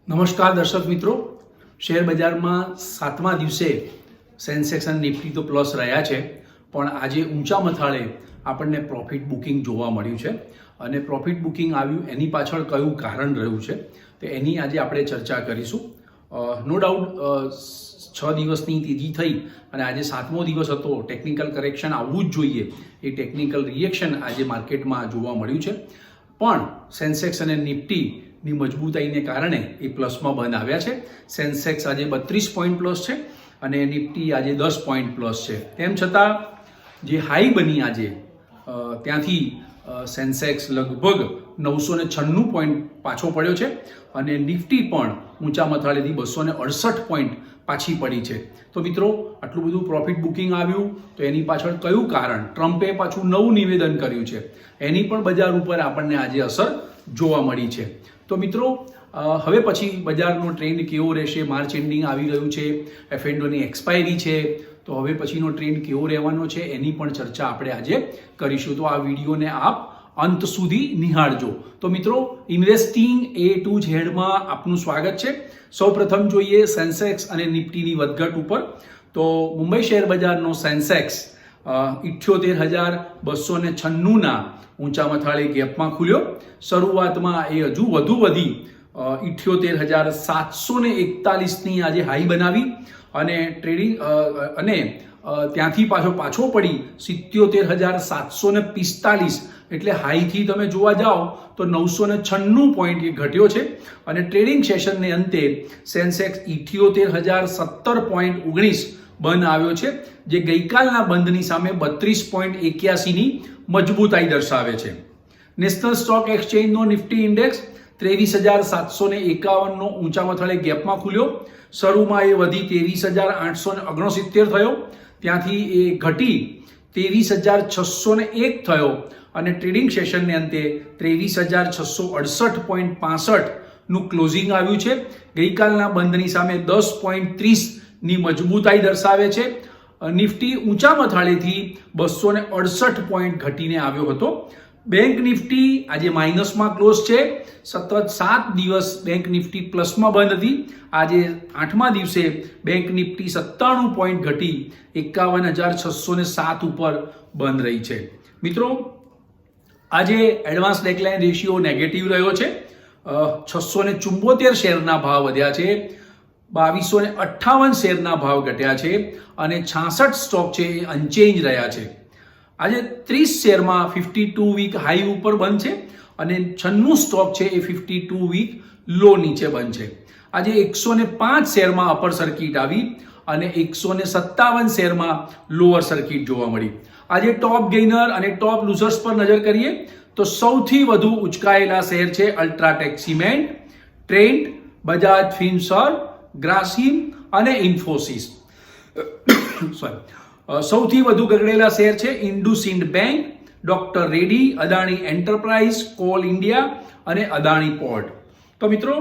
નમસ્કાર દર્શક મિત્રો, શેર બજારમાં સાતમા દિવસે સેન્સેક્સ અને નિફ્ટી તો પ્લસ રહ્યા છે, પણ આજે ઊંચા મથાળે આપણને પ્રોફિટ બુકિંગ જોવા મળ્યું છે અને પ્રોફિટ બુકિંગ આવ્યું એની પાછળ કયું કારણ રહ્યું છે તો એની આજે આપણે ચર્ચા કરીશું. નો ડાઉટ 6 દિવસની તેજી થઈ અને આજે સાતમો દિવસ હતો. ટેકનિકલ કરેક્શન આવવું જ જોઈએ, એ ટેકનિકલ રિએક્શન આજે માર્કેટમાં જોવા મળ્યું છે, પણ સેન્સેક્સ અને નિફ્ટીની મજબૂતાઈને કારણે એ પ્લસમાં બંધ આવ્યા છે. સેન્સેક્સ આજે 32 પોઈન્ટ પ્લસ છે અને નિફ્ટી આજે 10 પોઈન્ટ પ્લસ છે. તેમ છતાં જે હાઈ બની આજે ત્યાંથી સેન્સેક્સ લગભગ 996 પોઈન્ટ પાછો પડ્યો છે અને નિફ્ટી પણ ઊંચા મથાળેથી 268 પોઈન્ટ પાછી પડી છે. તો મિત્રો, આટલું બધું પ્રોફિટ બુકિંગ આવ્યું તો એની પાછળ કયું કારણ? ટ્રમ્પે પાછું નવું નિવેદન કર્યું છે, એની પણ બજાર ઉપર આપણને આજે અસર જોવા મળી છે. તો મિત્રો, હવે પછી બજારનો ટ્રેન્ડ કેવો રહેશે? માર્ચ એન્ડિંગ આવી રહ્યું છે, F&Oની એક્સપાયરી છે, તો હવે પછીનો ટ્રેન્ડ કેવો રહેવાનો છે એની પણ ચર્ચા આપણે આજે કરીશું. તો આ વિડીયોને આપ અંત સુધી નિહાળજો. તો મિત્રો, ઇન્વેસ્ટિંગ A to Zમાં આપનું સ્વાગત છે. સૌપ્રથમ જોઈએ સેન્સેક્સ અને નિફ્ટીની વધઘટ ઉપર. તો મુંબઈ શેર બજારનો સેન્સેક્સ 78,296ના ઊંચા મથાળે ગેપમાં ખુલ્યો. શરૂઆતમાં એ હજુ વધુ વધી 78,741ની આજે હાઈ બનાવી અને ટ્રેડિંગ અને ત્યાંથી પાછો પડી 77,745, એટલે હાઈથી તમે જોવા જાઓ તો 996 પોઈન્ટ એ ઘટ્યો છે અને ટ્રેડિંગ સેશનને અંતે સેન્સેક્સ 78,017.19 બંધ આવ્યો છે, જે ગઈકાલના બંધની સામે 32.81ની મજબૂતાઈ દર્શાવે છે. નેશનલ સ્ટોક એક્સચેન્જનો નિફ્ટી ઇન્ડેક્સ 23,751નો ઊંચા મથાળે ગેપમાં ખુલ્યો. શરૂમાં એ વધી 23,869 થયો, ત્યાંથી એ ઘટી 23,601 થયો અને ટ્રેડિંગ સેશનને અંતે 23,668.65નું ક્લોઝિંગ આવ્યું છે. ગઈકાલના બંધની સામે 10.30ની મજબૂતાઈ દર્શાવે છે. નિફ્ટી ઊંચા મથાળેથી 268 પોઈન્ટ ઘટીને આવ્યો હતો. બેંક નિફ્ટી આજે માઇનસમાં ક્લોઝ છે. સતત 7 દિવસ બેંક નિફ્ટી પ્લસમાં બંધ હતી. આજે 8મા દિવસે બેંક નિફ્ટી 97 પોઈન્ટ ઘટી 51,607 ઉપર બંધ રહી છે. મિત્રો, આજે એડવાન્સ ડેક્લાઇન રેશિયો નેગેટિવ રહ્યો છે. 674 શેરના ભાવ વધ્યા છે, 2258 શેરના ભાવ ઘટ્યા છે અને 66 સ્ટોક છે એ અનચેન્જ રહ્યા છે. આજે 30 શેરમાં 52 વીક હાઈ ઉપર બંધ છે અને 96 સ્ટોક છે એ 52 વીક લો નીચે બંધ છે. આજે 105 શેરમાં અપર સર્કિટ આવી અને 157 શેરમાં લોઅર સર્કિટ જોવા મળી. આજે ટોપ ગેઇનર અને ટોપ લૂઝર્સ પર નજર કરીએ તો સૌથી વધુ ઉચકાયેલા શેર છે અલ્ટ્રાટેક સિમેન્ટ, ટ્રેન્ટ, બજાજ ફિનસર્વ, ગ્રાસિમ અને ઇન્ફોસિસ. સૌથી વધુ ગગડેલા શેર છે IndusInd bank, doctor Reddy, Adani enterprise, Coal India અને અદાણી પોર્ટ. તો મિત્રો,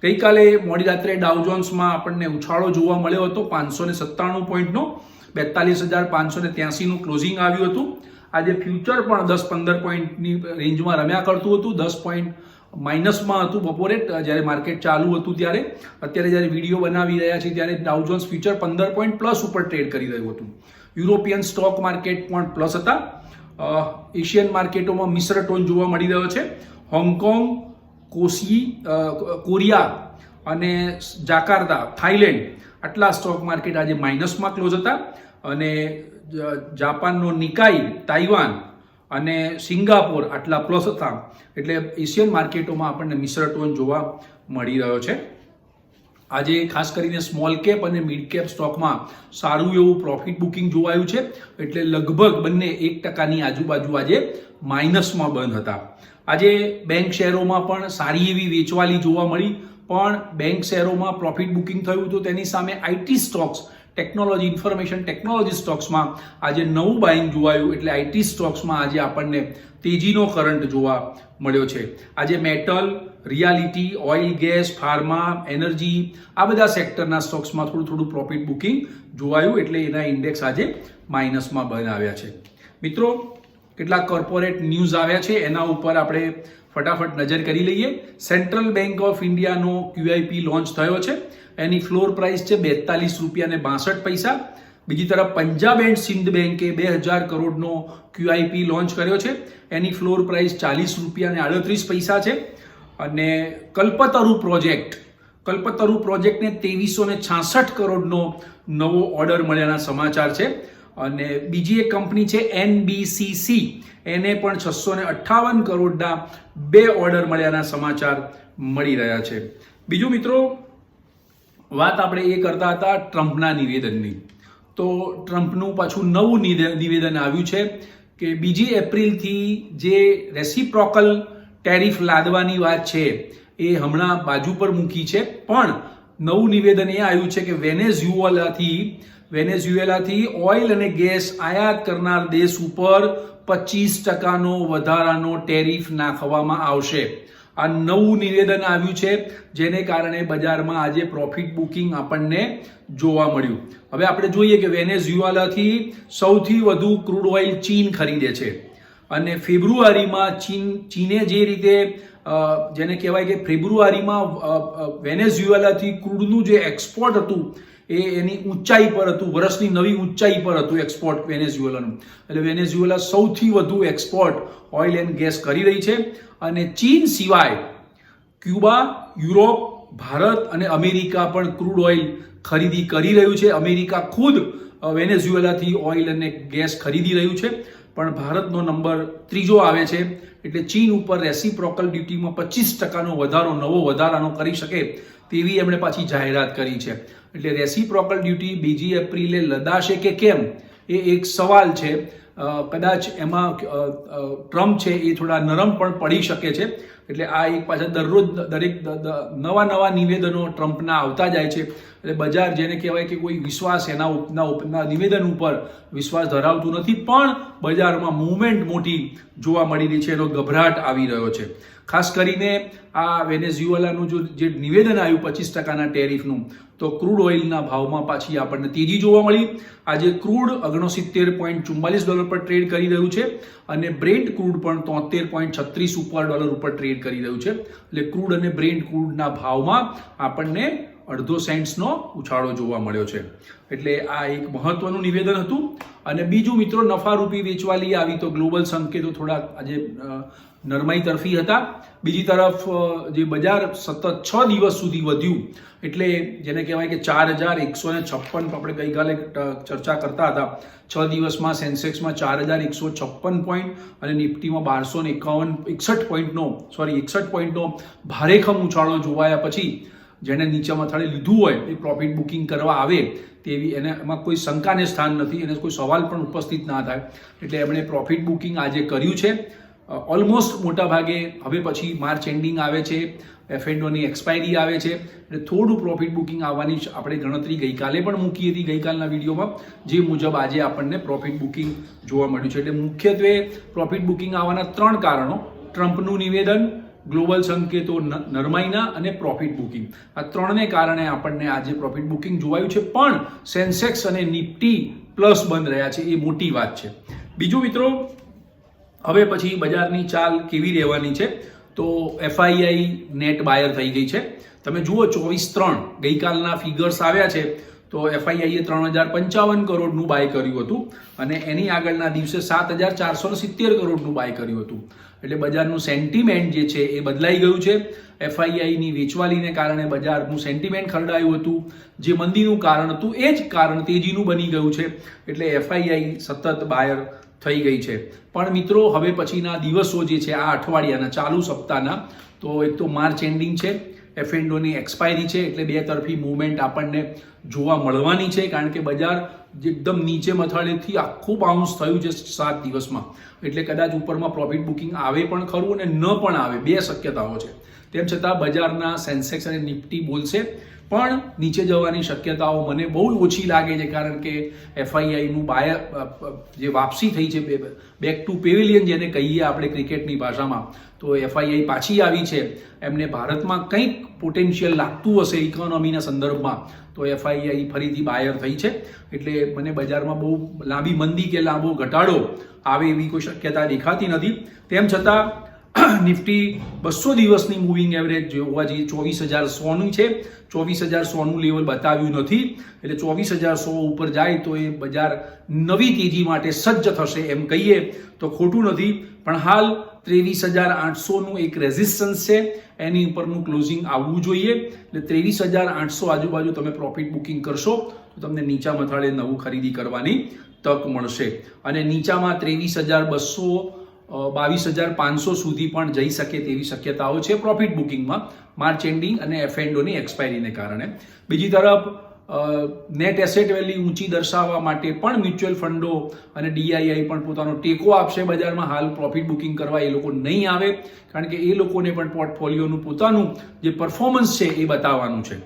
ગઈકાલે મોડી રાત્રે ડાઉ જોન્સમાં આપણને ઉછાળો જોવા મળ્યો હતો 597 પોઈન્ટનો, 42,583નું ક્લોઝિંગ આવ્યું હતું. આજે ફ્યુચર પણ 10-15 પોઈન્ટની રેન્જમાં રમ્યા કરતું હતું. 10 પોઈન્ટ માઇનસમાં હતું બપોરે જ્યારે માર્કેટ ચાલુ હતું ત્યારે. અત્યારે જ્યારે વિડીયો બનાવી રહ્યા છીએ ત્યારે ડાઉ જોન્સ ફ્યુચર 15 પોઈન્ટ પ્લસ ઉપર ટ્રેડ કરી રહ્યું હતું. યુરોપિયન સ્ટોક માર્કેટ પણ પ્લસ હતા. એશિયન માર્કેટોમાં મિશ્ર ટોન જોવા મળી રહ્યો છે. હોંગકોંગ, કોરિયા અને જાકાર્તા, થાઈલેન્ડ, આટલા સ્ટોક માર્કેટ આજે માઇનસમાં ક્લોઝ હતા અને જાપાનનો નિકાઈ, તાઇવાન અને સિંગાપોર આટલા પ્લસ હતા. એટલે એશિયન માર્કેટોમાં આપણને મિશ્ર ટોન જોવા મળી રહ્યો છે. આજે ખાસ કરીને સ્મોલ કેપ અને મિડ કેપ સ્ટોકમાં સારું એવું પ્રોફિટ બુકિંગ જોવાયું છે, એટલે લગભગ બંને 1%ની આજુબાજુ આજે માઇનસમાં બંધ હતા. આજે બેંક શેરોમાં પણ સારી એવી વેચવાલી જોવા મળી, પણ બેંક શેરોમાં પ્રોફિટ બુકિંગ થયું હતું. તેની સામે IT stocks, technology, information technology સ્ટોક્સમાં આજે નવું બાઇંગ જોવાયું, એટલે આઈટી સ્ટોક્સમાં આજે આપણને તેજીનો કરંટ જોવા મળ્યો છે. આજે metal, reality, oil gas, pharma, energy, આ બધા સેક્ટરના સ્ટોક્સમાં થોડું પ્રોફિટ બુકિંગ જોવાયું, એટલે એના ઇન્ડેક્સ આજે માઇનસમાં બંધ આવ્યા છે. મિત્રો, કેટલાક કોર્પોરેટ ન્યૂઝ આવ્યા છે, એના ઉપર આપણે ફટાફટ નજર કરી લઈએ. સેન્ટ્રલ બેંક ઓફ ઇન્ડિયાનો QIP લોન્ચ થયો છે. એની ફ્લોર પ્રાઇસ છે ₹42.62. બીજી તરફ પંજાબ એન્ડ સિંધ બેંકે 2000 કરોડનો QIP લોન્ચ કર્યો છે. એની ફ્લોર પ્રાઇસ ₹40.38 છે. અને કલ્પતરુ પ્રોજેક્ટને 2366 કરોડનો નવો ઓર્ડર મળ્યાના સમાચાર છે. અને બીજી એક કંપની છે NBCC, એને પણ 658 કરોડના 2 ઓર્ડર મળ્યાના સમાચાર મળી રહ્યા છે. બીજું મિત્રો, વાત આપણે એ કરતા હતા ટ્રમ્પના નિવેદનની. તો ટ્રમ્પનું પાછું નવું નિવેદન આવ્યું છે કે 2 એપ્રિલથી જે રેસિપ્રોકલ ટેરિફ લાદવાની વાત છે એ હમણાં બાજુ પર મૂકી છે. પણ નવું નિવેદન એ આવ્યું છે કે વેનેઝુએલાથી ઓઇલ અને ગેસ આયાત કરનાર દેશ ઉપર 25% વધારાનો ટેરિફ નાખવામાં આવશે. આ નવું નિવેદન આવ્યું છે, જેને કારણે બજારમાં આજે પ્રોફિટ બુકિંગ આપણને જોવા મળ્યું. હવે આપણે જોઈએ કે વેનેઝુએલાથી સૌથી વધુ ક્રૂડ ઓઇલ ચીન ખરીદે છે. અને ફેબ્રુઆરીમાં ચીને જે રીતે જેને કહેવાય કે ફેબ્રુઆરીમાં વેનેઝુએલાથી ક્રૂડનું જે એક્સપોર્ટ હતું એ એની ઊંચાઈ પર હતું, વર્ષની નવી ઊંચાઈ પર હતું એક્સપોર્ટ વેનેઝુએલાનું. એટલે વેનેઝુએલા સૌથી વધુ એક્સપોર્ટ ઓઇલ એન્ડ ગેસ કરી રહી છે. અને ચીન સિવાય ક્યુબા, યુરોપ, ભારત અને અમેરિકા પણ ક્રૂડ ઓઇલ ખરીદી કરી રહ્યું છે. અમેરિકા ખુદ વેનેઝુએલાથી ઓઇલ અને ગેસ ખરીદી રહ્યું છે. પણ ભારતનો નંબર 3જો આવે છે. એટલે ચીન ઉપર રેસિપ્રોકલ ડ્યુટીમાં 25% નવો વધારાનો કરી શકે તેવી એમણે પાછી જાહેરાત કરી છે. એટલે રેસિપ્રોકલ ડ્યુટી 2 એપ્રિલે લદાશે કે કેમ એ એક સવાલ છે. કદાચ એમાં ટ્રમ્પ છે એ થોડા નરમ પણ પડી શકે છે. એટલે આ એક પાછા દરરોજ દરેક નવા નિવેદનો ટ્રમ્પના આવતા જાય છે. એટલે બજાર જેને કહેવાય કે કોઈ વિશ્વાસ એના નિવેદન ઉપર વિશ્વાસ ધરાવતું નથી. પણ બજારમાં મૂવમેન્ટ મોટી જોવા મળી રહી છે, એનો ગભરાટ આવી રહ્યો છે. ખાસ કરીને આ વેનેઝુએલાનું જે નિવેદન આવ્યું 25%ના ટેરિફનું, તો ક્રૂડ ઓઇલના ભાવમાં પાછી આપણને તેજી જોવા મળી. આજે ક્રૂડ $69.44 પર ટ્રેડ કરી રહ્યું છે. અને બ્રેન્ટ ક્રૂડ પણ $73.36 ઉપર ટ્રેડ કરી રહ્યું છે. એટલે ક્રૂડ અને બ્રેન્ટ ક્રૂડના ભાવમાં આપણને 0.5 સેન્ટ્સનો ઉછાળો જોવા મળ્યો છે. એટલે આ એક મહત્વનું નિવેદન હતું. અને બીજું મિત્રો, નફારૂપી વેચવાલી આવી તો ગ્લોબલ સંકેતો થોડા આજે નરમાઈ તરફી હતા. બીજી તરફ જે બજાર સતત 6 દિવસ સુધી વધ્યું, એટલે જેને કહેવાય કે 4156 આપણે ગઈકાલે ચર્ચા કરતા હતા. 6 દિવસમાં સેન્સેક્સમાં 4156 પોઈન્ટ અને નિફ્ટીમાં 61 પોઈન્ટનો ભારેખમ ઉછાળો જોવાયા પછી જેને નીચે મથાળે લીધું હોય એ પ્રોફિટ બુકિંગ કરવા આવે તેવી એમાં કોઈ શંકાને સ્થાન નથી, એને કોઈ સવાલ પણ ઉપસ્થિત ના થાય. એટલે એમણે પ્રોફિટ બુકિંગ આજે કર્યું છે. ઓલમોસ્ટ મોટા ભાગે હવે પછી માર્ચ એન્ડિંગ આવે છે, F&Oની એક્સપાયરી આવે છે. એટલે થોડું પ્રોફિટ બુકિંગ આવવાની આપણે ગણતરી ગઈકાલે પણ મૂકી હતી ગઈકાલના વિડીયોમાં, જે મુજબ આજે આપણને પ્રોફિટ બુકિંગ જોવા મળ્યું છે. એટલે મુખ્યત્વે પ્રોફિટ બુકિંગ આવવાના 3 કારણો: ટ્રમ્પનું નિવેદન, ગ્લોબલ સંકેતો નરમાઈના અને પ્રોફિટ બુકિંગ. આ 3ને કારણે આપણને આજે પ્રોફિટ બુકિંગ જોવાયું છે. પણ સેન્સેક્સ અને નિફ્ટી પ્લસ બંધ રહ્યા છે, એ મોટી વાત છે. બીજું મિત્રો, હવે પછી બજારની ચાલ કેવી રહેવાની છે? તો FII નેટ બાયર થઈ ગઈ છે. તમે જુઓ 24/3 ગઈકાલના ફિગર્સ આવ્યા છે. તો FIIએ 3055 કરોડનું બાય કર્યું હતું અને એની આગળના દિવસે 7470 કરોડનું બાય કર્યું હતું. એટલે બજારનું સેન્ટિમેન્ટ જે છે એ બદલાઈ ગયું છે. FIIની વેચવાલીને કારણે બજારનું સેન્ટિમેન્ટ ખરડાયું હતું. જે મંદીનું કારણ હતું એ જ કારણ તેજીનું બની ગયું છે. એટલે FII સતત બાયર થઈ ગઈ છે. પણ મિત્રો, હવે પછીના દિવસો જે છે આ અઠવાડિયાના ચાલુ સપ્તાહના, તો એક તો માર્ચ એન્ડિંગ છે, F&Oની એક્સપાયરી છે. એટલે 2 તરફી મૂવમેન્ટ આપણને જોવા મળવાની છે. કારણ કે બજાર એકદમ નીચે મથાળેથી આખું બાઉન્સ થયું છે 7 દિવસમાં. એટલે કદાચ ઉપરમાં પ્રોફિટ બુકિંગ આવે પણ ખરું અને ન પણ આવે, 2 શક્યતાઓ છે. તેમ છતાં બજારના સેન્સેક્સ અને નિફ્ટી બોલશે, પણ નીચે જવાની શક્યતાઓ મને બહુ ઓછી લાગે છે. કારણ કે FIIનું જે વાપસી થઈ છે, બેક ટુ પેવિલિયન જેને કહીએ આપણે ક્રિકેટની ભાષામાં, તો FII પાછી આવી છે. એમને ભારતમાં કંઈક પોટેન્શિયલ લાગતું હશે ઇકોનોમીના સંદર્ભમાં, તો FII ફરીથી બાયર થઈ છે. એટલે મને બજારમાં બહુ લાંબી મંદી કે લાંબો ઘટાડો આવે એવી કોઈ શક્યતા દેખાતી નથી. તેમ છતાં નિફ્ટી 200 દિવસની મૂવિંગ એવરેજ જોવા જઈએ 24,100ની છે. 24,100નું લેવલ બતાવ્યું નથી, એટલે 24,100 ઉપર જાય તો એ બજાર નવી તેજી માટે સજ્જ થશે એમ કહીએ તો ખોટું નથી. પણ હાલ 23,800નું એક રેઝિસ્ટન્સ છે, એની ઉપરનું ક્લોઝિંગ આવવું જોઈએ. એટલે 23,800 આજુબાજુ તમે પ્રોફિટ બુકિંગ કરશો તો તમને નીચા મથાળે નવું ખરીદી કરવાની તક મળશે. અને નીચામાં 23,200 22,500 સુધી પણ જઈ શકે તેવી શક્યતાઓ છે પ્રોફિટ બુકિંગમાં, માર્ચ એન્ડિંગ અને એફએન્ડોની એક્સપાયરીને કારણે. બીજી તરફ નેટ એસેટ વેલ્યુ ઊંચી દર્શાવવા માટે પણ મ્યુચ્યુઅલ ફંડો અને ડીઆઈઆઈ પણ પોતાનો ટેકો આપશે બજારમાં. હાલ પ્રોફિટ બુકિંગ કરવા એ લોકો નહીં આવે, કારણ કે એ લોકોને પણ પોર્ટફોલિયોનું પોતાનું જે પરફોર્મન્સ છે એ બતાવવાનું છે.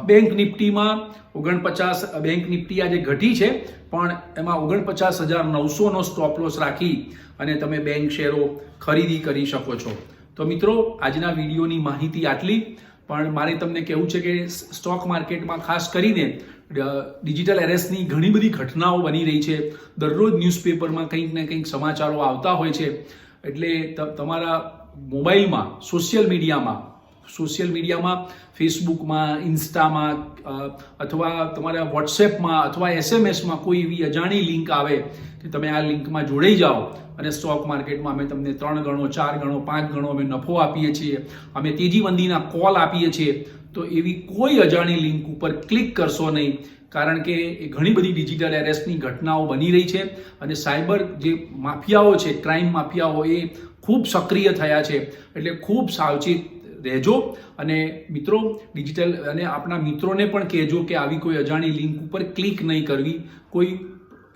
બેંક નિફ્ટીમાં 49, બેંક નિફ્ટી આજે ઘટી છે પણ એમાં 49,900નો સ્ટોપ લોસ રાખી અને તમે બેંક શેરો ખરીદી કરી શકો છો. તો મિત્રો, આજના વિડીયોની માહિતી આટલી. પણ મારે તમને કહેવું છે કે સ્ટોક માર્કેટમાં ખાસ કરીને ડિજિટલ એરેસ્ટની ઘણી બધી ઘટનાઓ બની રહી છે. દરરોજ ન્યૂઝપેપરમાં કંઈક ને કંઈક સમાચારો આવતા હોય છે. એટલે તમારા મોબાઈલમાં સોશિયલ મીડિયામાં ફેસબુકમાં, ઇન્સ્ટામાં અથવા તમારા વોટ્સએપમાં અથવા એસએમએસમાં કોઈ એવી અજાણી લિંક આવે કે તમે આ લિંકમાં જોડાઈ જાઓ અને સ્ટોક માર્કેટમાં અમે તમને 3 ગણો, 4 ગણો, 5 ગણો અમે નફો આપીએ છીએ, અમે તેજી મંદીના કોલ આપીએ છીએ, તો એવી કોઈ અજાણી લિંક ઉપર ક્લિક કરશો નહીં. કારણ કે એ ઘણી બધી ડિજિટલ એરેસ્ટની ઘટનાઓ બની રહી છે અને સાયબર જે માફિયાઓ છે, ક્રાઇમ માફિયાઓ, એ ખૂબ સક્રિય થયા છે. એટલે ખૂબ સાવચેત રહેજો. અને મિત્રો, ડિજિટલ અને આપણા મિત્રોને પણ કહેજો કે આવી કોઈ અજાણી લિંક ઉપર ક્લિક નહીં કરવી. કોઈ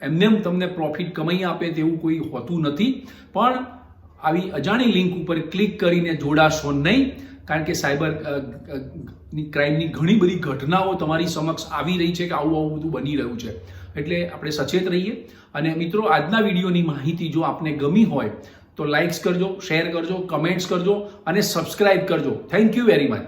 એમને તમને પ્રોફિટ કમાઈ આપે તેવું કોઈ હોતું નથી, પણ આવી અજાણી લિંક ઉપર ક્લિક કરીને જોડાશો નહીં. કારણ કે સાયબર ક્રાઇમની ઘણી બધી ઘટનાઓ તમારી સમક્ષ આવી રહી છે કે આવું બધું બની રહ્યું છે. એટલે આપણે સચેત રહીએ. અને મિત્રો, આજના વિડીયોની માહિતી જો આપને ગમી હોય તો લાઇક્સ કરજો, શેર કરજો, કમેન્ટ્સ કરજો અને સબસ્ક્રાઇબ કરજો. Thank you very much.